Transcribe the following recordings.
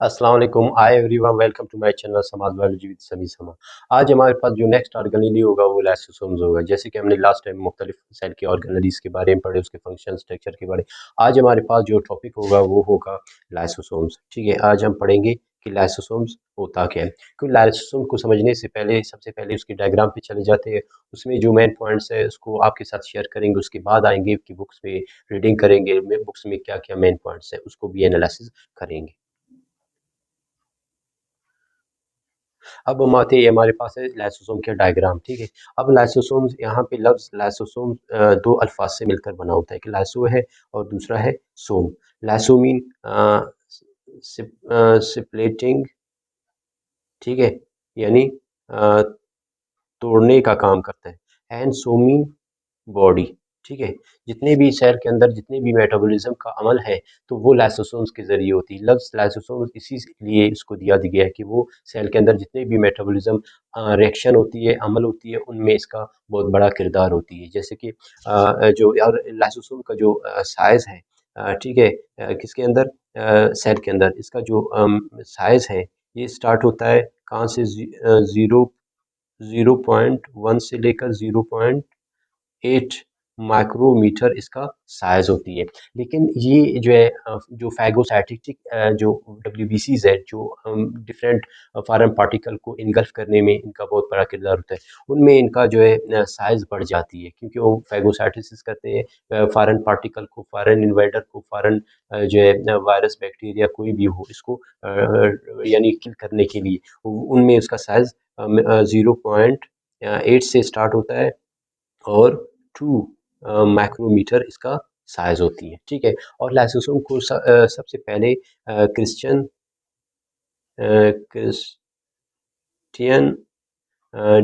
अस्सलाम वालेकुम। Hi everyone, welcome to my channel समाज बायोलॉजी विद समी समा। आज हमारे पास जो नेक्स्ट ऑर्गेनेली होगा वो लाइसोसोम्स होगा। जैसे कि हमने लास्ट टाइम मुख्तलिफ सेल के ऑर्गेनेलीज के बारे में पढ़े, उसके फंक्शन स्ट्रक्चर के बारे में। आज हमारे पास जो टॉपिक होगा वो होगा लाइसोसोम्स। ठीक है, आज हम पढ़ेंगे कि लाइसोसोम्स होता क्या है। क्योंकि लाइसोसोम को समझने से पहले सबसे पहले उसके डायग्राम पे चले जाते हैं। उसमें जो मेन पॉइंट्स है उसको आपके साथ शेयर करेंगे, उसके बाद आएंगे कि बुक्स में रीडिंग करेंगे, बुक्स में क्या क्या मेन पॉइंट्स है उसको भी एनालिसिस करेंगे। अब हम आते हैं, हमारे पास है लाइसोसोम का डायग्राम। ठीक है, अब लाइसोसोम्स, यहाँ पे लफ्ज लाइसोसोम दो अल्फाज से मिलकर बना होता है, कि लाइसो है और दूसरा है सोम। लाइसो मीन सिप्लेटिंग, ठीक है, यानी अ, तोड़ने का काम करता है। एंड सोमीन बॉडी, ठीक है, जितने भी सेल के अंदर जितने भी मेटाबॉलिज्म का अमल है तो वो लाइसोसोम्स के जरिए होती है। लफ्ज़ लाइसोसोम्स इसी लिए इसको दिया गया है कि वो सेल के अंदर जितने भी मेटाबॉलिज्म रिएक्शन होती है, अमल होती है, उनमें इसका बहुत बड़ा किरदार होती है। जैसे कि जो और लाइसोसोम का जो साइज़ है, ठीक है, किसके अंदर, सेल के अंदर, इसका जो साइज़ है ये स्टार्ट होता है कहाँ से, ज़ीरो 0.1 से लेकर 0.8 माइक्रोमीटर इसका साइज होती है। लेकिन ये जो है जो फैगोसाइटिक जो डब्ल्यूबीसीज है, जो डिफरेंट फॉरेन पार्टिकल को इनगल्फ करने में इनका बहुत बड़ा किरदार होता है, उनमें इनका जो है साइज बढ़ जाती है, क्योंकि वो फैगोसाइटोसिस करते हैं फॉरेन पार्टिकल को, फॉरेन इन्वेडर को, फॉरेन जो है वायरस बैक्टीरिया कोई भी हो इसको यानी किल करने के लिए। उनमें उसका साइज 0.8 से स्टार्ट होता है और 2 माइक्रोमीटर इसका साइज होती है। ठीक है, और लाइसोसोम को सबसे पहले क्रिस्टियन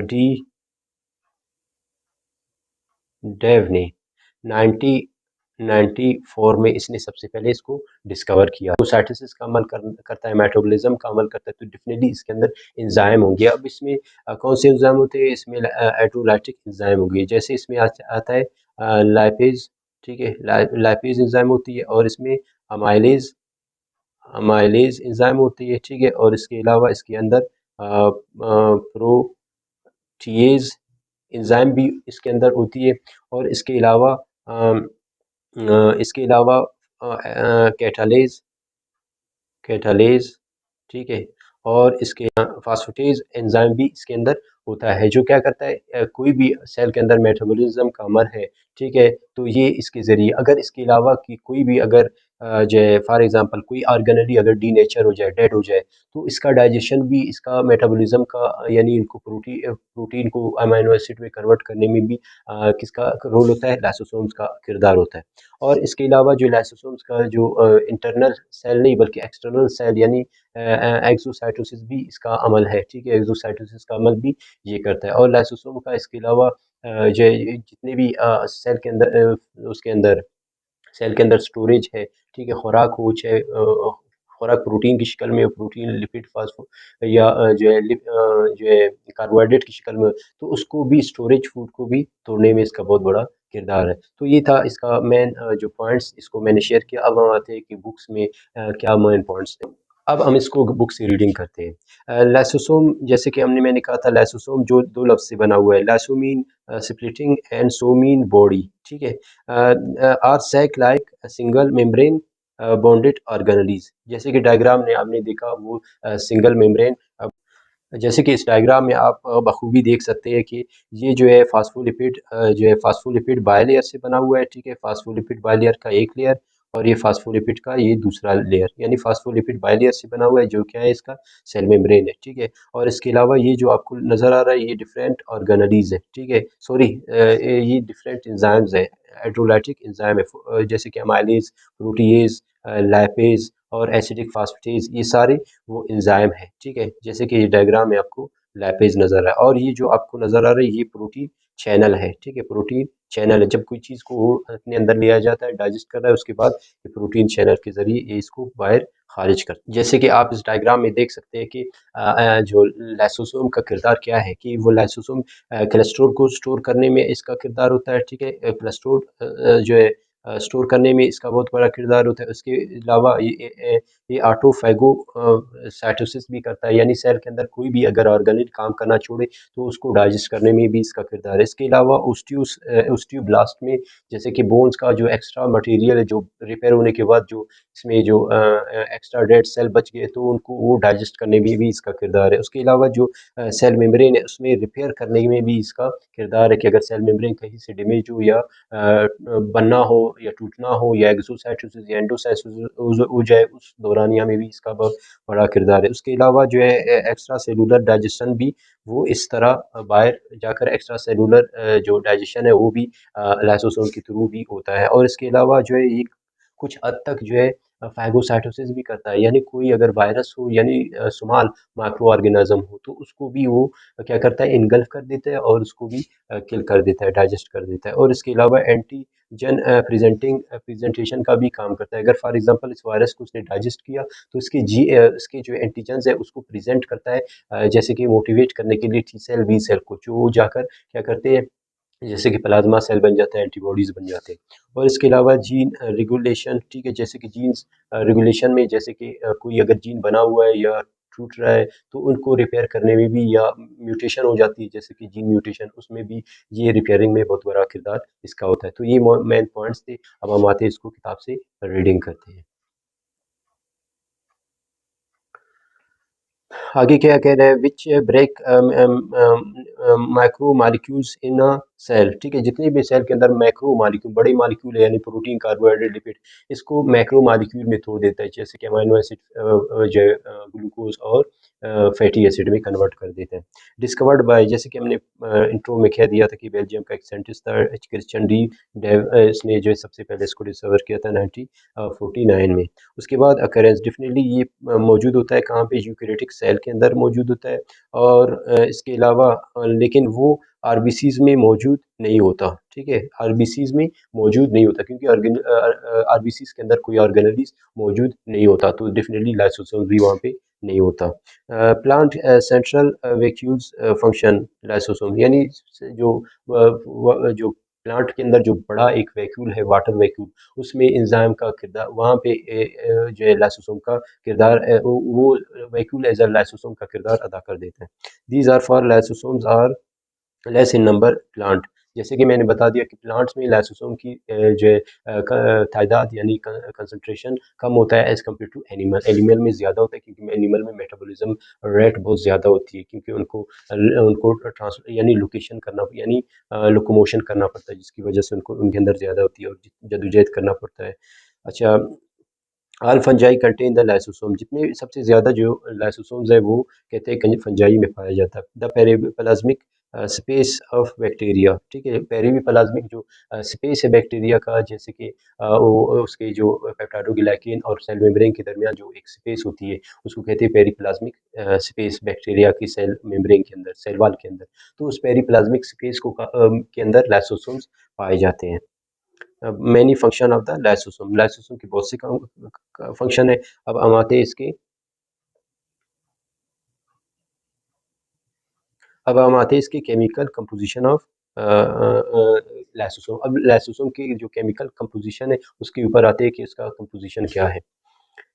डी डेव ने 1994 में इसने सबसे पहले इसको डिस्कवर किया। तो साइटोसिस का अमल करता है, मेटाबॉलिज्म का अमल करता है, तो डेफिनेटली इसके अंदर एंजाइम होंगे। अब इसमें कौन से एंजाइम होते हैं, इसमें एटोलाइटिक एंजाइम होंगे। जैसे इसमें आता है लाइपेज, ठीक है, लाइपेज एंजाइम होती है, और इसमें अमाइलेज अमाइलेज एंजाइम होती है। ठीक है, और इसके अलावा इसके अंदर प्रोटीएज एंजाइम भी इसके अंदर होती है, और इसके अलावा कैटालेज कैटालेज, ठीक है, और इसके फास्फेटेज एंजाइम भी इसके अंदर होता है, जो क्या करता है, कोई भी सेल के अंदर मेटाबॉलिज्म का अमल है, ठीक है, तो ये इसके ज़रिए, अगर इसके अलावा की कोई भी अगर जो है फॉर एग्जांपल कोई ऑर्गेनेली अगर डी नेचर हो जाए, डेड हो जाए, तो इसका डाइजेशन भी, इसका मेटाबॉलिज्म का यानी इनको प्रोटीन को अमीनो एसिड में कन्वर्ट करने में भी किसका रोल होता है, लाइसोसोम्स का किरदार होता है। और इसके अलावा जो लाइसोसोम्स का जो इंटरनल सेल नहीं बल्कि एक्सटर्नल सेल यानी एक्सोसाइटोसिस भी इसका अमल है। ठीक है, एक्सोसाइटोसिस का अमल भी ये करता है। और लाइसोसोम का इसके अलावा जो जितने भी सेल के अंदर उसके अंदर सेल के अंदर स्टोरेज है, ठीक है, खुराक हो, चाहे खुराक प्रोटीन की शक्ल में, प्रोटीन लिपिड फास्फो या जो है कार्बोहाइड्रेट की शक्ल में, तो उसको भी, स्टोरेज फूड को भी तोड़ने में इसका बहुत बड़ा किरदार है। तो ये था इसका मेन जो पॉइंट्स, इसको मैंने शेयर किया। अब हम आते हैं कि बुक्स में क्या मेन पॉइंट्स हैं। अब हम इसको बुक से रीडिंग करते हैं। लाइसोसोम, जैसे कि मैंने कहा था, लाइसोसोम जो दो लफ्ज़ से बना हुआ है, lyso mean splitting and soma mean body, ठीक है, are sac like single membrane bonded organelles. जैसे कि डायग्राम ने आपने देखा वो सिंगल मेम्ब्रेन, जैसे कि इस डायग्राम में आप बखूबी देख सकते हैं कि ये जो है फास्फोलिपिड जो है फास्फोलिपिड बायलेयर से बना हुआ है। ठीक है, फास्फोलिपिड बायलेयर का एक लेयर, और ये फास्फोलिपिड का ये दूसरा लेयर, यानी फास्फोलिपिड बायलेयर से बना हुआ है, जो क्या है, इसका सेल मेम्ब्रेन है। ठीक है, और इसके अलावा ये जो आपको नज़र आ रहा है ये डिफरेंट ऑर्गेनेलीज है। ठीक है, सॉरी, ये डिफरेंट इंजाइम्स है, हाइड्रोलाइटिक इंजाइम है, जैसे कि अमाइलेज, प्रोटीएज, लाइपेज और एसिडिक फास्फेटेज, ये सारे वो एंजाइम है। ठीक है, जैसे कि ये डायग्राम में आपको लैपेज नजर आ रहा है, और ये जो आपको नजर आ रहा है ये प्रोटीन चैनल है। ठीक है, प्रोटीन चैनल है, जब कोई चीज़ को अपने अंदर लिया जाता है, डाइजेस्ट कर रहा है, उसके बाद ये प्रोटीन चैनल के जरिए ये इसको बाहर खारिज करता है। जैसे कि आप इस डायग्राम में देख सकते हैं कि जो लाइसोसोम का किरदार क्या है, कि वो लाइसोसोम कोलेस्ट्रॉल को स्टोर करने में इसका किरदार होता है। ठीक है, कोलेस्ट्रॉल जो है स्टोर करने में इसका बहुत बड़ा किरदार होता है। उसके अलावा ये ऑटोफैगो साइटोसिस भी करता है, यानी सेल के अंदर कोई भी अगर ऑर्गेनिल काम करना छोड़े तो उसको डाइजेस्ट करने में भी इसका किरदार है। इसके अलावा ओस्टियोब्लास्ट में जैसे कि बोन्स का जो एक्स्ट्रा मटेरियल है, जो रिपेयर होने के बाद जो इसमें जो एक्स्ट्रा डेड सेल बच गए तो उनको वो डाइजेस्ट करने में भी इसका किरदार है। उसके अलावा जो सेल मेम्ब्रेन है उसमें रिपेयर करने में भी इसका किरदार है कि अगर सेल मेम्ब्रेन कहीं से डैमेज हो या बनना हो या टूटना हो या एक्सोसाइटोसिस या एंडोसाइटोसिस हो जाए, उस दौरानिया में भी इसका बहुत बड़ा किरदार है। उसके अलावा जो है एक्स्ट्रा सेलुलर डाइजेशन भी वो इस तरह बाहर जाकर एक्स्ट्रा सेलुलर जो डाइजेशन है वो भी लाइसोसोम के थ्रू भी होता है। और इसके अलावा जो है ये कुछ हद तक जो है फैगोसाइटोसिस भी करता है, यानी कोई अगर वायरस हो यानी स्मॉल माइक्रो ऑर्गेनिज्म हो तो उसको भी वो क्या करता है, इनगल्फ कर देता है और उसको भी किल कर देता है, डाइजेस्ट कर देता है। और इसके अलावा एंटीजन प्रेजेंटेशन का भी काम करता है। अगर फॉर एग्जांपल इस वायरस को उसने डाइजेस्ट किया तो इसके जो एंटीजन्स है उसको प्रेजेंट करता है, जैसे कि मोटिवेट करने के लिए टी सेल बी सेल को, जो जाकर क्या करते हैं, जैसे कि प्लाज्मा सेल बन जाता है, एंटीबॉडीज़ बन जाते हैं। और इसके अलावा जीन रेगुलेशन, ठीक है, जैसे कि जीन्स रेगुलेशन में जैसे कि कोई अगर जीन बना हुआ है या टूट रहा है तो उनको रिपेयर करने में भी, या म्यूटेशन हो जाती है जैसे कि जीन म्यूटेशन, उसमें भी ये रिपेयरिंग में बहुत बड़ा किरदार इसका होता है। तो ये मेन पॉइंट्स थे। अब हम आते हैं इसको किताब से रीडिंग करते हैं। आगे क्या कह रहा है, which break micro molecules in a cell, ठीक है, जितने भी सेल के अंदर मैक्रो मालिक्यूल, बड़े मालिक्यूल है यानी प्रोटीन, कार्बोहाइड्रेट, लिपिड, इसको मैक्रो मालिक्यूल में तोड़ देता है, जैसे कि अमाइनो एसिड जो ग्लूकोज और फैटी एसिड में कन्वर्ट कर देता है। डिस्कवर्ड बाय, जैसे कि हमने इंट्रो में कह दिया था कि बेल्जियम का एक साइंटिस्ट था क्रिश्चियन डी डेव, इसने जो है सबसे पहले इसको डिस्कवर किया था 1949 में। उसके बाद अकरेंस, डेफिनेटली ये मौजूद होता है कहाँ पे, यूकेरियोटिक सेल के अंदर मौजूद होता है। और इसके अलावा लेकिन वो आरबीसीज में मौजूद नहीं होता, ठीक है, आरबीसीज में मौजूद नहीं होता क्योंकि आरबीसीज के अंदर कोई ऑर्गेनेलिज मौजूद नहीं होता, तो डेफिनेटली लाइसोसोम भी वहाँ पे नहीं होता। Plant central vacuoles function lysosome, यानी जो जो प्लांट के अंदर जो बड़ा एक वैक्यूल है, वाटर वैक्यूल, उसमें एंजाइम का किरदार वहाँ पे जो है लाइसोसोम का किरदार, वो वैक्यूल एज अ लाइसोसोम का किरदार अदा कर देता है। These are for lysosomes are less in number plant, जैसे कि मैंने बता दिया कि प्लांट्स में लाइसोसोम की जो है तादाद यानी कंसंट्रेशन कम होता है as compare to animal. Animal में ज़्यादा होता है क्योंकि एनिमल में मेटाबॉलिज्म रेट बहुत ज़्यादा होती है, क्योंकि उनको उनको ट्रांस यानी लोकेशन करना यानी लोकोमोशन करना पड़ता है, जिसकी वजह से उनको उनके अंदर ज़्यादा होती है और जदोजहद करना पड़ता है। अच्छा, all fungi contain the lysosome, जितने सबसे ज़्यादा जो लाइसोसोम्स है वो कहते हैं फंजाई में पाया जाता है। The periplasmic space of bacteria, ठीक है, पेरिप्लाज्मिक जो स्पेस है बैक्टीरिया का, जैसे कि उसके जो पेप्टाइडोग्लाइकेन और सेल मेम्ब्रेन के दरमियान जो एक स्पेस होती है उसको कहते हैं पेरिप्लाज्मिक स्पेस, बैक्टीरिया की सेल मेम्ब्रेन के अंदर, सेल वॉल के अंदर। तो उस पेरिप्लाज्मिक स्पेस के अंदर लाइसोसोम्स पाए जाते हैं। Many function of the lysosome, lysosome की बहुत सी फंक्शन है। अब हम आते हैं इसके अब हम आते हैं इसकी केमिकल कंपोजिशन ऑफ लाइसोसोम। अब लाइसोसोम की जो केमिकल कंपोजिशन है उसके ऊपर आते हैं कि इसका कंपोजिशन क्या है।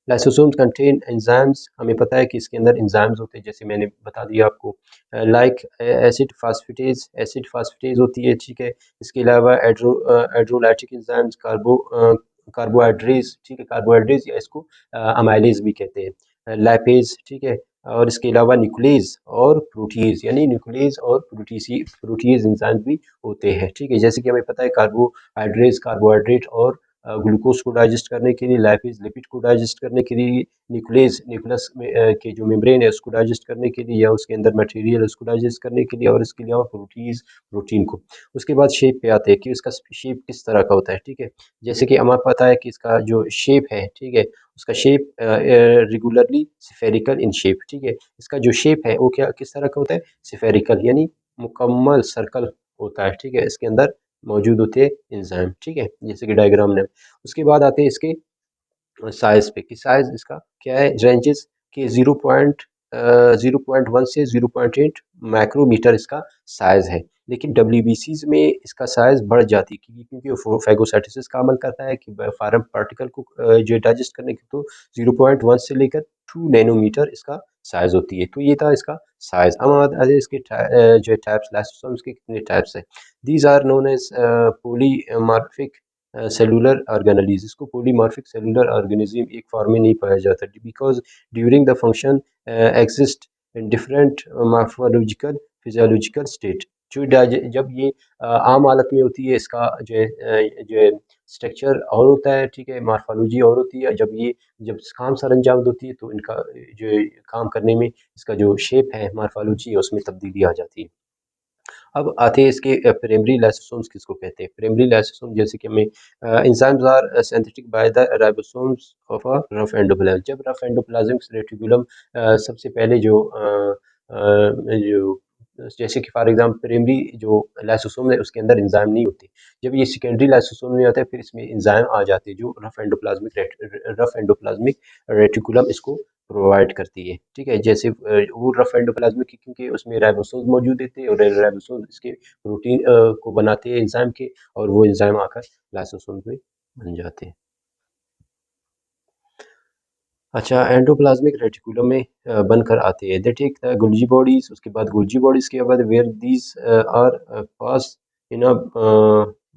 लाइसोसोम्स कंटेन एंजाइम्स, हमें पता है कि इसके अंदर एंजाइम्स होते हैं, जैसे मैंने बता दिया आपको, लाइक एसिड फास्फेटेज होती है, ठीक है। इसके अलावा हाइड्रोलाइटिक एंजाइम्स, कार्बोहाइड्रेज, ठीक है, कार्बोहाइड्रेज या इसको अमाइलेज भी कहते हैं, लैपेज, ठीक है। और इसके अलावा न्यूक्लियस और प्रोटीज, यानी न्यूक्लियस और प्रोटीज एंजाइम भी होते हैं, ठीक है। जैसे कि हमें पता है कार्बोहाइड्रेज कार्बोहाइड्रेट और ग्लूकोज को डाइजेस्ट करने के लिए, लाइपेज लिपिड को डाइजेस्ट करने के लिए, न्यूक्लियस के जो मेम्ब्रेन है उसको डाइजेस्ट करने के लिए, या उसके अंदर मटेरियल है उसको डाइजेस्ट करने के लिए, और इसके अलावा प्रोटीन को। उसके बाद शेप पे आते हैं कि इसका शेप किस तरह का होता है, ठीक है। जैसे कि हमें पता है कि इसका जो शेप है, ठीक है, उसका shape regularly spherical in shape, ठीक है। इसका जो शेप है वो क्या किस तरह का होता है, स्फेरिकल, यानी मुकम्मल सर्कल होता है, ठीक है। इसके अंदर मौजूद होते हैं एंजाइम, ठीक है, जैसे कि डायग्राम में। उसके बाद आते हैं इसके साइज पे कि साइज इसका क्या है, रेंजेस के 0.1 से 0.8 माइक्रोमीटर इसका साइज है। लेकिन डब्ल्यूबीसीज में इसका साइज बढ़ जाती है, क्योंकि वो फैगोसाइटोसिस का अमल करता है कि फार्म पार्टिकल को जो डाइजेस्ट करने की, तो 0.1 से लेकर 2 नैनोमीटर इसका साइज होती है। तो ये था इसका साइज। अब आते हैं इसके जो टाइप्स, लाइसोसोम्स के कितने टाइप्स हैं। These are known as polymorphic cellular organelles. इसको पॉलीमॉर्फिक सेलुलर ऑर्गेनिज्म एक फॉर्म में नहीं पाया जाता, because during the function exist in different morphological physiological state। जो जब ये आम हालत में होती है, इसका जो स्ट्रक्चर और होता है, ठीक है, मार्फोलॉजी और होती है। जब काम सर अंजाम होती है, तो इनका जो काम करने में इसका जो शेप है, मार्फोलॉजी है, उसमें तब्दीली आ जाती है। अब आते हैं इसके प्राइमरी लाइसोसोम्स किसको कहते हैं। प्राइमरी लाइसोसोम जैसे कि हमें enzymes are synthetic by the ribosomes of a rough endoplasm. जब रफ एंडोप्लाज्मिक रेटिकुलम सबसे पहले जो जैसे कि फॉर एग्जांपल प्राइमरी जो लाइसोसोम है, उसके अंदर एंजाइम नहीं होते। जब ये सेकेंडरी लाइसोसोम में आता है, फिर इसमें एंजाइम आ जाते हैं, जो रफ एंडोप्लाज्मिक रेटिकुलम इसको प्रोवाइड करती है। ठीक है, जैसे वो रफ एंडोप्लाज्मिक, क्योंकि उसमें राइबोसोम मौजूद होते हैं, और राइबोसोम इसके प्रोटीन को बनाते हैं एंजाइम के, और वो एंजाइम आकर लाइसोसोम में बन जाते हैं। अच्छा, एंडोप्लाज्मिक रेटिकुलम में बनकर आते हैं। They take the Golgi bodies. उसके बाद गोल्जी बॉडीज के बाद where these are pass in a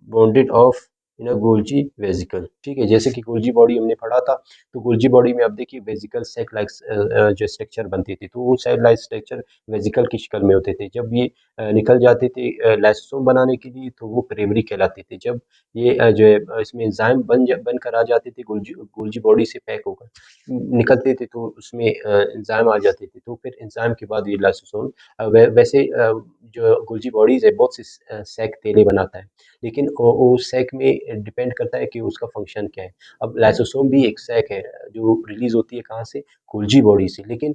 bonded of in a Golgi vesicle. ठीक है, जैसे कि गोल्जी बॉडी हमने पढ़ा था, तो गोल्जी बॉडी में आप देखिए वेजिकल सेक लाइक जो स्ट्रक्चर बनते थे, तो वो सेल लाइक स्ट्रक्चर वेजिकल की शक्ल में होते थे। जब ये निकल जाते थे लाइसोसोम बनाने के लिए, तो वो प्राइमरी कहलाते थे। जब ये जो है इसमें एंजाइम बनकर आ जाते थे, गोल्जी बॉडी से पैक होकर निकलते थे, तो उसमें एंजाइम आ जाते थे, तो फिर एंजाइम के बाद ये लाइसोसोम वैसे जो गोल्जी बॉडीज है, बहुत सी सैक तेलें बनाता है, लेकिन वो सैक में डिपेंड करता है कि उसका फंक्शन क्या है। अब लाइसोसोम भी एक सैक है जो रिलीज होती है कहाँ से, गोल्जी बॉडी से, लेकिन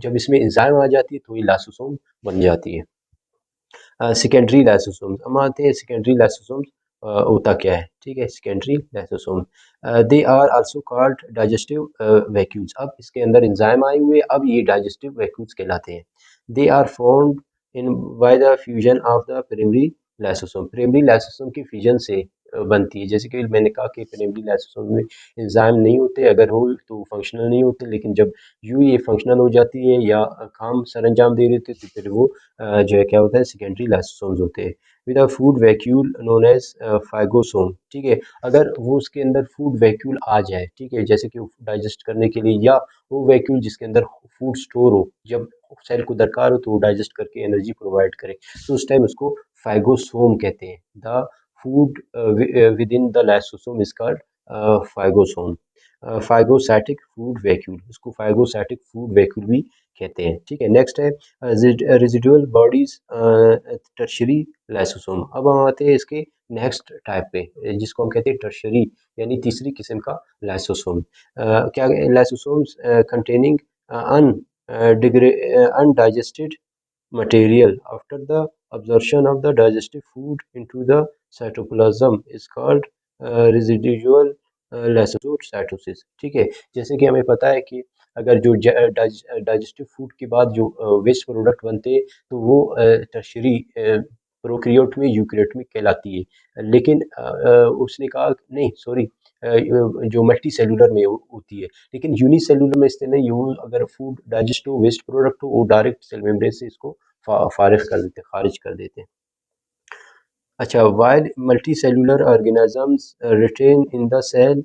जब इसमें एंजाइम आ जाती है, तो ये लाइसोसोम बन जाती है। Secondary lysosomes. हम आते हैं सेकेंडरी लाइसोसोम्स होता क्या है। ठीक है, secondary lysosome they are also called digestive vacuoles. अब इसके अंदर एंजाइम आए हुए, अब ये डाइजेस्टिव वैक्यूल्स कहलाते हैं। They are formed in by the fusion of the primary lysosome. Primary lysosome की फ्यूजन से बनती है। जैसे कि मैंने कहा कि प्राइमरी लाइसोसोम में एंजाइम नहीं होते, अगर हो तो फंक्शनल नहीं होते, लेकिन जब यूँ ये फंक्शनल हो जाती है या काम सर अंजाम दे रहे थे, तो फिर वो जो है क्या होता है, सेकेंडरी लाइसोसोम्स होते हैं। With a food vacuole known as phagosome. ठीक है, अगर वो उसके अंदर फूड वैक्यूल आ जाए, ठीक है, जैसे कि डाइजेस्ट करने के लिए, या वो वैक्यूल जिसके अंदर फूड स्टोर हो, जब सेल को दरकार हो तो वो डाइजेस्ट करके एनर्जी प्रोवाइड करे, तो उस टाइम उसको फाइगोसोम कहते हैं। The food within the lysosome is called phagosome. Phagocytic food vacuole, इसको फाइगोसाइटिक फूड वैक्यूल भी कहते हैं। ठीक है, नेक्स्ट है रेजिडुअल बॉडीज टर्शरी लाइसोसोम। अब हम आते हैं इसके नेक्स्ट टाइप पे, जिसको हम कहते हैं टर्शरी, यानी तीसरी किस्म का लाइसोसोम। क्या lysosomes containing on undigested material after the absorption of the digestive food into the cytoplasm is called residual lysocytosis। ठीक है, जैसे कि हमें पता है कि अगर जो डाइजेस्टिव फूड के बाद जो वेस्ट प्रोडक्ट बनते हैं, तो वो टर्शरी प्रोकैरियोट में यूकेरियोट में कहलाती है। लेकिन उसने कहा नहीं, सॉरी, जो मल्टी सेलुलर में होती है, लेकिन यूनिसेलुलर में इससे नहीं, वो अगर फूड डाइजेस्ट हो, वेस्ट प्रोडक्ट हो, वो डायरेक्ट सेल मेम्ब्रेन से इसको फारिग कर देते, खारिज कर देते हैं। अच्छा, while multi cellular organisms retain in the cell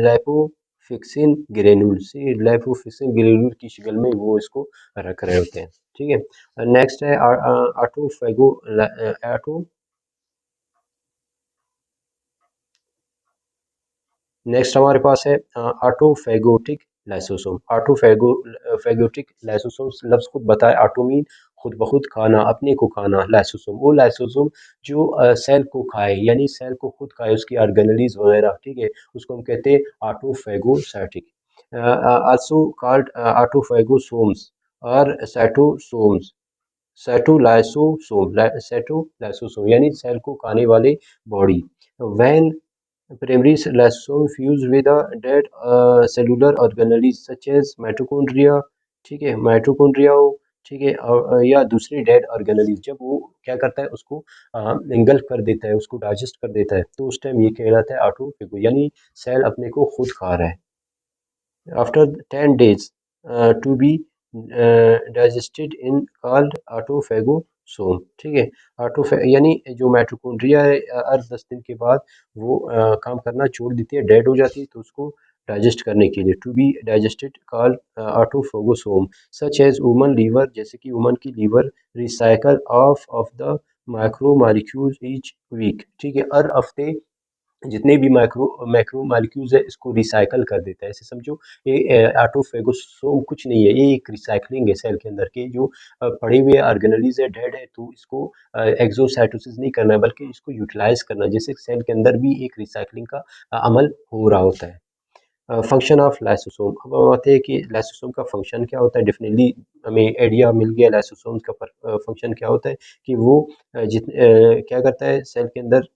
lipofuscin granule से, लाइपोफिक्सिन ग्रेन्यूल की शक्ल में वो इसको रख रहे होते हैं। ठीक है, नेक्स्ट है ऑटोफेगो ऑटो नेक्स्ट हमारे पास है ऑटोफैगोटिक लाइसोसोम। ऑटोफैगोटिक लाइसोसोम लफ्ज़ खुद बताए, ऑटो मीन खुद ब खुद खाना, अपने को खाना, लाइसोसोम वो लाइसोसोम जो सेल को खाए, यानी सेल को खुद खाए, उसकी ऑर्गेनेलिज वगैरह, ठीक है, उसको हम कहते हैं ऑटोफैगोसाइटिक। आल्सो कॉल्ड ऑटोफैगोसोम्स और साइटोसोम्स। साइटोलाइसोसोम यानी सेल को खाने वाले body. When primary lysosome fuse with a dead cellular organelles such as mitochondria, ठीक है, माइटोकॉन्ड्रिया हो, ठीक है, या दूसरी डेड ऑर्गेनेल जब वो क्या करता है उसको इंगल्फ कर देता है, उसको डाइजेस्ट कर देता है, तो उस टाइम ये कहलाता है ऑटोफेगो, यानी सेल अपने को खुद खा रहा है। After 10 days to be digested in called autophagosome, ठीक है। ऑटोफे यानी जो माइटोकॉन्ड्रिया है, हर 10 दिन के बाद वो काम करना छोड़ देती है, डेड हो जाती है, तो उसको डाइजेस्ट करने के लिए to be digested called autophagosome, such as woman liver, जैसे कि वुमन की liver recycle of the micro molecules each week, ठीक है, हर हफ्ते जितने भी माइक्रो मैक्रो मॉलिक्यूल्स है इसको रिसाइकल कर देता है। ऐसे समझो ये ऑटोफेगोसोम कुछ नहीं है, ये एक रिसाइकलिंग है सेल के अंदर के जो पड़े हुए ऑर्गेनेलीज है, डेड है, तो इसको एक्सोसाइटोसिस नहीं करना है बल्कि इसको यूटिलाइज करना है, जैसे सेल के अंदर भी एक रिसाइकलिंग का अमल हो रहा होता है। फंक्शन ऑफ लाइसोसोम, अब हम आते हैं कि लाइसोसोम का फंक्शन क्या होता है। डेफिनेटली हमें आइडिया मिल गया लाइसोसोम का फंक्शन क्या होता है, कि वो क्या करता है सेल के अंदर।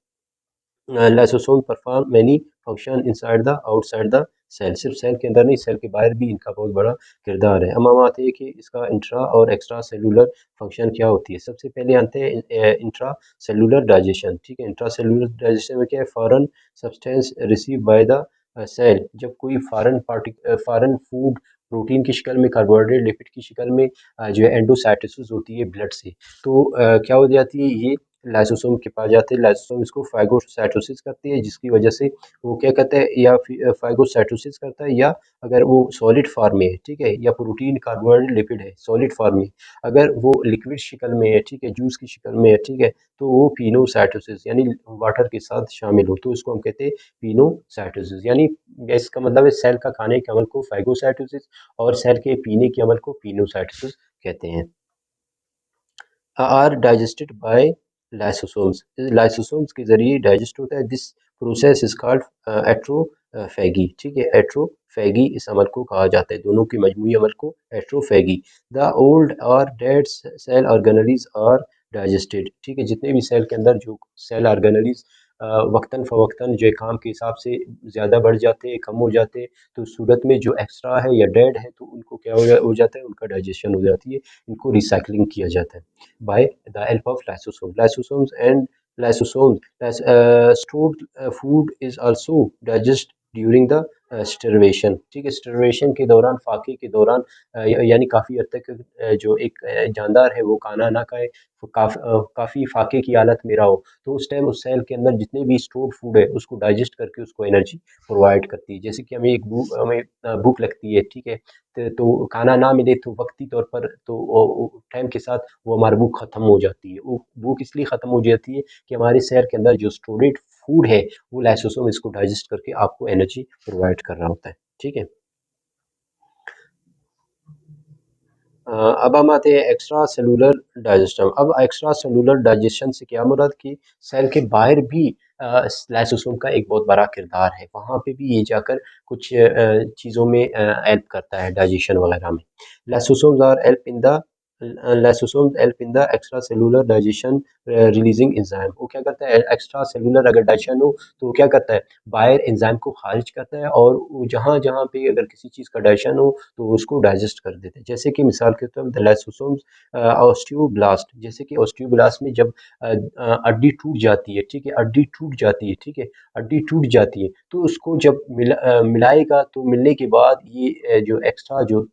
Lysosome perform many function inside the outside the cell, सिर्फ सेल के अंदर नहीं, सेल के बाहर भी इनका बहुत बड़ा किरदार है। अब हम आते हैं कि इसका इंट्रा और एक्स्ट्रा सेलुलर फंक्शन क्या होती है। सबसे पहले आते हैं इंट्रा सेलुलर डाइजेशन, ठीक है। इंट्रा सेलुलर डाइजेशन में क्या है, foreign substance receive by the cell, जब कोई फॉरेन फूड प्रोटीन की शक्ल में, कार्बोहाइड्रेट लिपिड की शक्ल में जो है एंडोसाइटोसिस होती है ब्लड से, तो क्या हो जाती है, ये लाइसोसोम के पास जाते हैं, लाइसोसोम इसको फाइगोसाइटोसिस करती है, जिसकी वजह से वो क्या कहते हैं, या फाइगोसाइटोसिस करता है, या अगर वो सॉलिड फॉर्म में है, ठीक है, या प्रोटीन कार्बोहाइड्रेट लिपिड है सॉलिड फॉर्म में, अगर वो लिक्विड शक्ल में है, ठीक है, जूस की शक्ल में है, ठीक है, तो वो पिनोसाइटोसिस यानी वाटर के साथ शामिल हो, तो इसको हम कहते हैं पिनोसाइटोसिस। यानी इसका मतलब है सेल का खाने के अमल को फाइगोसाइटोसिस और सेल के पीने के अमल को पिनोसाइटोसिस कहते हैं। Are digested by lysosomes, lysosomes के जरिए डाइजेस्ट होता है। This process is called autophagy, ठीक है, एट्रोफेगी इस अमल को कहा जाता है, दोनों के मजमूई अमल को एट्रोफेगी। द ओल्ड और dead cell organelles are digested, ठीक है, जितने भी सेल के अंदर जो सेल ऑर्गेनेलीज वक्तन फ़वक्तन जो है काम के हिसाब से ज़्यादा बढ़ जाते हैं, कम हो जाते हैं, तो उस सूरत में जो एक्स्ट्रा है या डेड है, तो उनको क्या हो जाता है, उनका डाइजेशन हो जाती है, इनको रिसाइकलिंग किया जाता है by the help of lysosome. Lysosomes and lysosomes stored food is also digested during the स्टरवेशन, ठीक है, स्टरवेशन के दौरान, फाके के दौरान, यानी काफ़ी हद तक जो एक जानदार है वो खाना ना खाए, काफ़ी फाके की हालत में रहा हो, तो उस टाइम उस सेल के अंदर जितने भी स्टोर्ड फूड है उसको डाइजेस्ट करके उसको एनर्जी प्रोवाइड करती है। जैसे कि हमें भूख लगती है, ठीक है, तो खाना ना मिले तो वक्ती तौर पर तो टाइम के साथ वो हमारी भूख खत्म हो जाती है। वो भूख इसलिए खत्म हो जाती है कि हमारे शहर के अंदर जो स्टोरेड फूड है वो लाइसोसोम इसको डाइजेस्ट करके आपको एनर्जी प्रोवाइड कर रहा होता है, ठीक है। अब हम आते हैं एक्स्ट्रा सेलुलर डाइजेशन। अब एक्स्ट्रा सेलुलर डाइजेशन से क्या मुराद, कि सेल के बाहर भी लाइसोसोम का एक बहुत बड़ा किरदार है, वहाँ पे भी ये जाकर कुछ चीज़ों में हेल्प करता है डाइजेशन वगैरह में। Lysosomes are help in the lysosomes help in the extra cellular digestion releasing enzyme. वो क्या करता है, एक्स्ट्रा सेलुलर अगर डाइजेशन हो तो वो क्या करता है, बाहर एंजाइम को खारिज करता है, और वो जहाँ जहाँ पे अगर किसी चीज़ का डाइजेशन हो तो उसको डाइजेस्ट कर देते हैं। जैसे कि मिसाल के तौर पर लाइसोसोम्स ऑस्टियोब्लास्ट, जैसे कि ऑस्टियोब्लास्ट में जब हड्डी टूट जाती है, ठीक है, हड्डी टूट जाती है, ठीक है, हड्डी टूट जाती है, तो उसको जब मिलाएगा, तो मिलने के बाद ये जो एक्स्ट्रा जो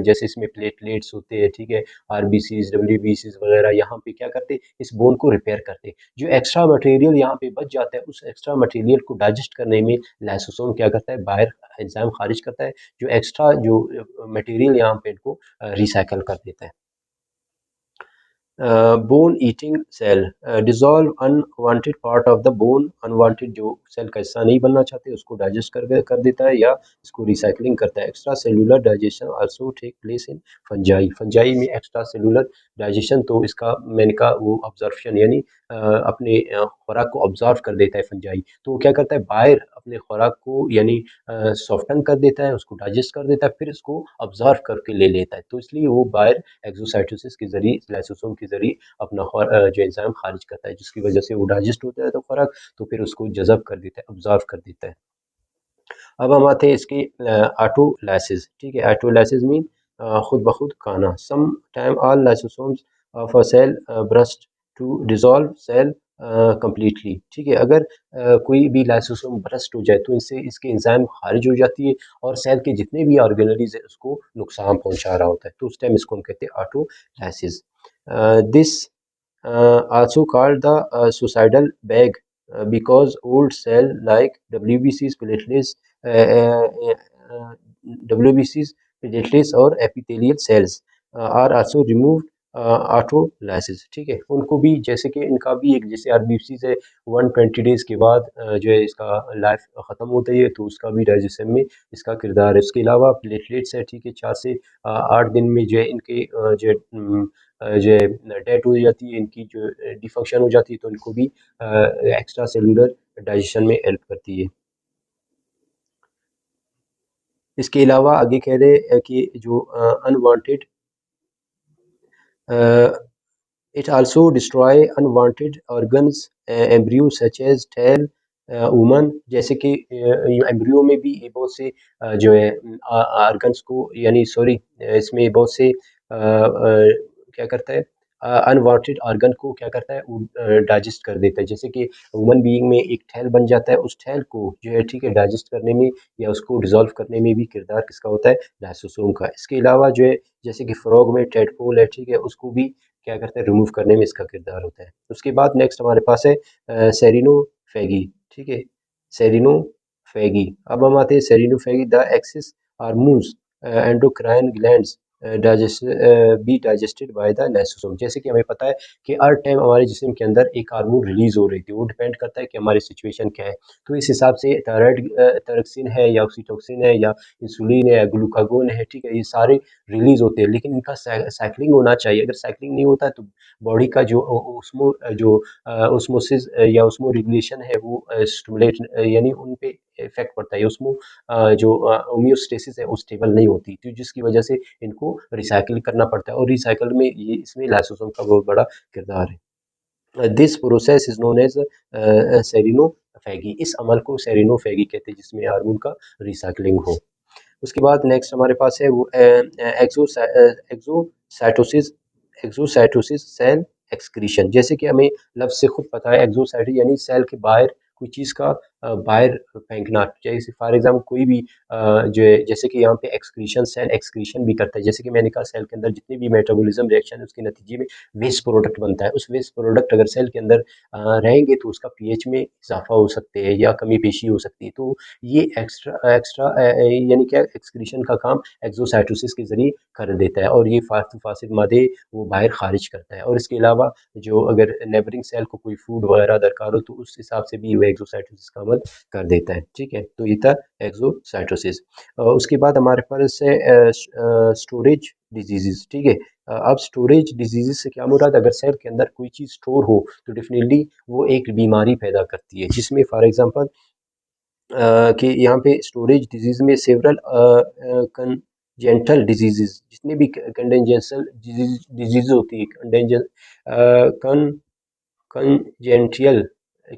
जैसे इसमें प्लेटलेट्स होते हैं, ठीक है, आरबीसीज डब्ल्यूबीसीज वगैरह, यहाँ पे क्या करते हैं, इस बोन को रिपेयर करते हैं। जो एक्स्ट्रा मटेरियल यहाँ पे बच जाता है, उस एक्स्ट्रा मटेरियल को डाइजेस्ट करने में लाइसोसोम क्या करता है, बाहर एंजाइम खारिज करता है, जो एक्स्ट्रा जो मटेरियल यहाँ पे इनको रिसाइकल कर देता है। Bone eating cell dissolve unwanted part of the bone, unwanted जो सेल का हिस्सा नहीं बनना चाहते उसको डाइजेस्ट कर देता है या इसको रिसाइकलिंग करता है। Extra cellular digestion also take place in fungi, fungi में एक्स्ट्रा सेलुलर डाइजेशन, तो इसका मैंने कहा वो ऑब्जर्वेशन यानी अपने खुराक को ऑब्जर्व कर देता है फंजाई, तो वो क्या करता है, बाहर अपने खुराक को यानी सॉफ्टन कर देता है, उसको डाइजेस्ट कर देता है, फिर इसको ऑब्जर्व करके ले लेता है, तो इसलिए वो बाहर एक्सोसाइटोसिस के ज़रिए, लाइसोसोम के ज़रिए अपना जो एंजाइम खारिज करता है, जिसकी वजह से वो डाइजेस्ट होता है तो खुराक, तो फिर उसको जज़ब कर देता है, ऑब्जर्व कर देता है। अब हम आते हैं इसकी ऑटोलाइसिस, ठीक है, ऑटोलाइसिस मीन खुद ब खुद खाना। Some time all lysosomes of a cell burst to dissolve cell completely. ठीक है, अगर कोई भी लाइसोसोम ब्रस्ट हो जाए तो इससे इसके एंजाइम खारिज हो जाती है और सेल के जितने भी ऑर्गेनेलीज है उसको नुकसान पहुंचा रहा होता है, तो उस टाइम इसको हम कहते हैं autolysis. This also called the suicidal bag because old cell like WBCs, platelets, uh, uh, WBCs, platelets और epithelial cells are also removed autolysis. ठीक है, उनको भी जैसे कि इनका भी एक जैसे आरबीसी से 120 डेज के बाद जो है इसका लाइफ ख़त्म होता है, तो उसका भी डाइजेशन में इसका किरदार है। उसके अलावा प्लेटलेट्स है, ठीक है, 4 से 8 दिन में जो है इनके जो डेथ हो जाती है, इनकी जो डिफंक्शन हो जाती है, तो इनको भी एक्स्ट्रा सेलुलर डाइजेशन में हेल्प करती है। इसके अलावा आगे कह रहे हैं कि जो unwanted it also destroy unwanted organs embryo such as tail woman, जैसे कि एम्ब्रियो में भी ये बहुत से जो है ऑर्गन्स को यानी सॉरी इसमें बहुत से क्या करता है अनवांटेड ऑर्गन को क्या करता है वो डाइजेस्ट कर देता है। जैसे कि ह्यूमन बीइंग में एक ठैल बन जाता है, उस ठैल को जो है ठीक है डाइजेस्ट करने में या उसको डिसॉल्व करने में भी किरदार किसका होता है, लाइसोसोम का। इसके अलावा जो है जैसे कि फ्रॉग में टेडपोल है, ठीक है, उसको भी क्या करते हैं रिमूव करने में इसका किरदार होता है। उसके बाद नेक्स्ट हमारे पास है सेरिनोफेगी। ठीक है, सेरिनोफेगी। अब हम आते हैं crinophagy the excess hormones endocrine glands be digested by the lysosome. जैसे कि हमें पता है कि हर टाइम हमारे जिस्म के अंदर एक हार्मोन रिलीज हो रही थी, वो डिपेंड करता है कि हमारी सिचुएशन क्या है। तो इस हिसाब से थायराइड थायरक्सिन है या ऑक्सीटोसिन है या इंसुलिन है या ग्लूकागोन है, ठीक है, ये सारे रिलीज होते हैं, लेकिन इनका साइक्लिंग होना चाहिए। अगर साइक्लिंग नहीं होता है तो बॉडी का जो ओस्मोसिस या ओस्मो रेगुलेशन है वो स्टिमुलेट यानी उन पे इफेक्ट पड़ता है। ओस्मो जो होम्योस्टेसिस है वो स्टेबल नहीं होती, तो जिसकी वजह से इनको रिसाइकिल करना पड़ता है, और रिसाइकिल में ये इसमें लाइसोसोम का बहुत बड़ा किरदार है। This process is known as crinophagy. इस अमल को सेरिनोफेगी कहते हैं जिसमें हार्मोन का रिसाइकलिंग हो। उसके बाद नेक्स्ट हमारे पास है वो एक्सोसाइटोसिस। Exocytosis cell excretion. जैसे कि हमें लफ्ज़ से खुद पता है एक्सोसाइट यानी सेल के बाहर कोई चीज़ का बाहर फेंकना। जैसे फॉर एग्जाम्पल कोई भी जो है जैसे कि यहाँ पे एक्सक्रीशन सेल एक्सक्रीशन भी करता है। जैसे कि मैंने कहा सेल के अंदर जितने भी मेटाबॉलिज्म रिएक्शन है उसके नतीजे में वेस्ट प्रोडक्ट बनता है। उस वेस्ट प्रोडक्ट अगर सेल के अंदर रहेंगे तो उसका पीएच में इजाफा हो सकते हैं या कमी पेशी हो सकती है। तो ये एक्स्ट्रा एक्स्ट्रा यानी क्या एक्सक्रीशन का काम एक्सोसाइटोसिस के जरिए कर देता है, और ये फासिद मादे वो बाहर खारिज करता है। और इसके अलावा जो अगर नेबरिंग सेल को कोई फूड वगैरह दरकार हो तो उस हिसाब से भी वो एक्सोसाइटोसिस का अमल कर देता है। ठीक है, तो ये था एक्सोसाइटोसिस। उसके बाद हमारे पास है स्टोरेज डिजीजेस। ठीक है, अब स्टोरेज डिजीजेस से क्या मुराद, अगर सेल के अंदर कोई चीज़ स्टोर हो तो डेफिनेटली वो एक बीमारी पैदा करती है, जिसमें फॉर एग्जांपल कि यहाँ पे स्टोरेज डिजीज़ में सेवरल कंजेंटल डिजीज़ जितने भी कंडेंजेंसल डिजीज़ होती है कंजेंटियल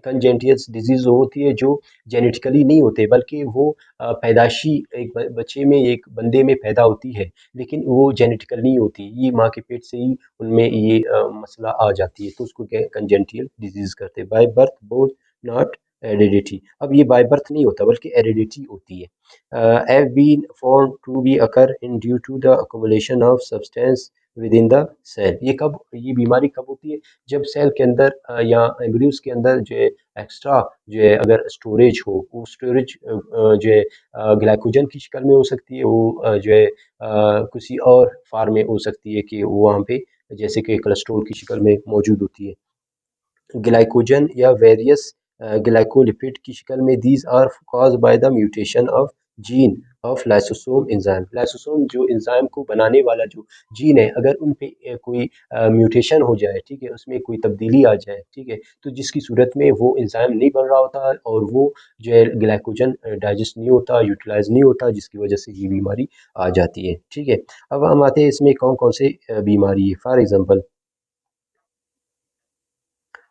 कंजेंटियस डिजीज़ होती है जो जेनेटिकली नहीं होते, बल्कि वो पैदाशी एक बच्चे में एक बंदे में पैदा होती है, लेकिन वो जेनेटिकल नहीं होती, ये माँ के पेट से ही उनमें ये मसला आ जाती है, तो उसको कंजेंटियल डिजीज़ करते हैं। By birth both not heredity. अब ये बाय बर्थ नहीं होता बल्कि हेरिडिटी होती है। Have been found to be occur in due to the accumulation of substance within the cell. ये बीमारी कब होती है, जब सेल के अंदर या एम्ब्रियोज के अंदर जो है एक्स्ट्रा जो है अगर स्टोरेज हो, वो स्टोरेज जो है ग्लाइकोजन की शक्ल में हो सकती है, वो जो है किसी और फार्म में हो सकती है कि वो वहाँ पे जैसे कि कोलेस्ट्रॉल की शक्ल में मौजूद होती है, ग्लाइकोजन या वेरियस ग्लाइकोलिपिड की शक्ल में। These are caused by the mutation of gene of lysosome enzyme. Lysosome जो एंजाइम को बनाने वाला जो जीन है, अगर उन पे कोई म्यूटेशन हो जाए, ठीक है, उसमें कोई तब्दीली आ जाए, ठीक है, तो जिसकी सूरत में वो एंजाइम नहीं बन रहा होता और वो जो है ग्लाइकोजन डाइजेस्ट नहीं होता, यूटिलाइज नहीं होता, जिसकी वजह से ये बीमारी आ जाती है। ठीक है, अब हम आते हैं इसमें कौन कौन से बीमारी है। फॉर एग्जाम्पल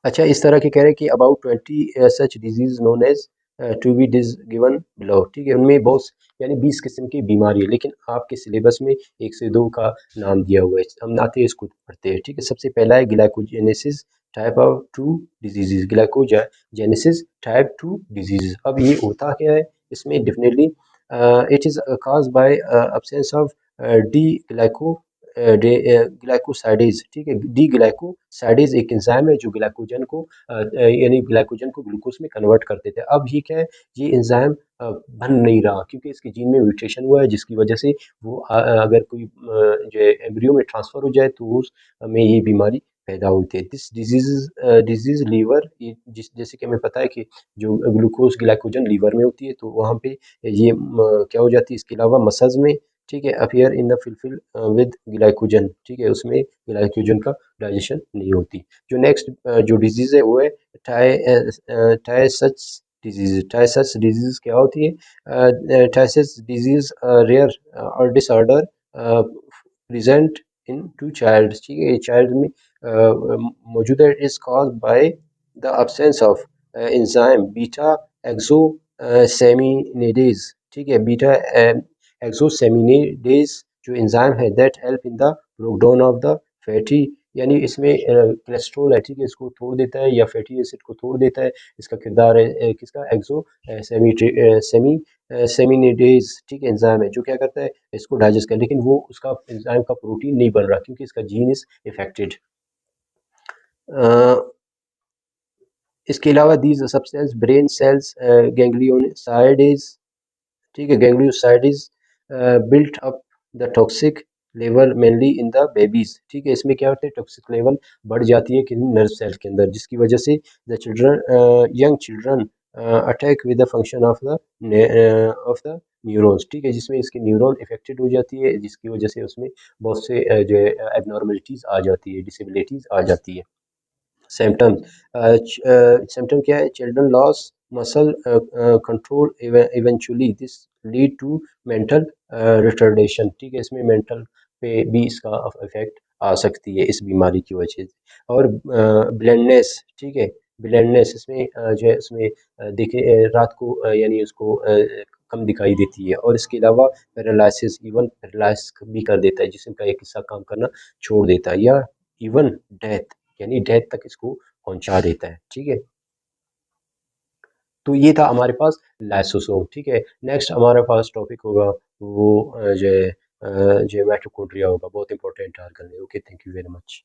अच्छा, इस तरह के कह रहे हैं कि about 20 such disease known as to be these given below, ठीक है। उनमें बहुत यानी 20 किस्म की बीमारी है, लेकिन आपके सिलेबस में 1 से 2 का नाम दिया हुआ है। हम आते हैं इसको पढ़ते हैं, ठीक है। सबसे पहला है glycogenesis type of 2 diseases, glycogenesis type 2 diseases. अब ये होता क्या है इसमें definitely it is cause by absence of D glyco glycosidase, ठीक है। डी ग्लाइकोसाइडेज एक एंजाइम है जो ग्लाइकोजन को यानी ग्लाइकोजन को ग्लूकोज में कन्वर्ट कर देते हैं। अब ये क्या है, ये एंजाइम बन नहीं रहा क्योंकि इसके जीन में म्यूटेशन हुआ है, जिसकी वजह से वो अगर कोई जो एम्ब्रियो में ट्रांसफर हो जाए तो उस में ये बीमारी पैदा होती है। दिस डिजीज लीवर, जैसे कि हमें पता है कि जो ग्लूकोज ग्लाइकोजन लीवर में होती है तो वहाँ पे ये क्या हो जाती है। इसके अलावा मसल्स में, ठीक है, appear in the fulfil with glycogen, ठीक है, उसमें ग्लाइकोजन का डाइजेशन नहीं होती। जो नेक्स्ट जो डिजीज है वो है टायसच डिजीज। टायसच डिजीज क्या होती है? टायसच डिजीज रेयर और disorder present in to child, ठीक है। चाइल्ड में मौजूद है। Is cause by the absence of enzyme beta hexosaminidase, ठीक है। बीटा एक्सोसेमिनेडेज जो एंजाइम है that help in the breakdown of the fatty, यानी इसमें कोलेस्ट्रॉल है, ठीक है, इसको तोड़ देता है या फैटी एसिड को तोड़ देता है। इसका किरदार है किसका? एक्सो सेमी सेमिनेडेज, ठीक है, एंजाइम है जो क्या करता है इसको डाइजेस्ट कर, लेकिन वो उसका एंजाइम का प्रोटीन नहीं बन रहा क्योंकि इसका जीन इज इफेक्टेड। इसके अलावा these substance brain cells gangliosides, ठीक है, gangliosides built up the toxic level mainly in the babies, ठीक है। इसमें क्या होता है, टॉक्सिक लेवल बढ़ जाती है कि नर्व सेल के अंदर, जिसकी वजह से the children young children attack with the function of the neurons, ठीक है, जिसमें इसके न्यूरॉन इफेक्टेड हो जाती है, जिसकी वजह से उसमें बहुत से जो है एबनॉर्मलिटीज़ आ जाती है, डिसेबिलिटीज़ आ जाती है। सिम्टम सिम्टम क्या है? Children loss muscle control, eventually this lead to mental retardation, ठीक है। इसमें मेंटल पे भी इसका इफेक्ट आ सकती है इस बीमारी की वजह से। और ब्लाइंडनेस, ठीक है, ब्लाइंडनेस इसमें जो है इसमें देखिए रात को यानी उसको कम दिखाई देती है। और इसके अलावा पैरालिसिस, इवन पैरालाइज भी कर देता है, जिसम का एक हिस्सा काम करना छोड़ देता है, या इवन डेथ, यानी डेथ तक इसको पहुंचा देता है, ठीक है। तो ये था हमारे पास लाइसोसोम, ठीक है। नेक्स्ट हमारे पास टॉपिक होगा वो जो है जो माइटोकॉन्ड्रिया होगा, बहुत इंपॉर्टेंट आर्गन है। Okay, thank you very much.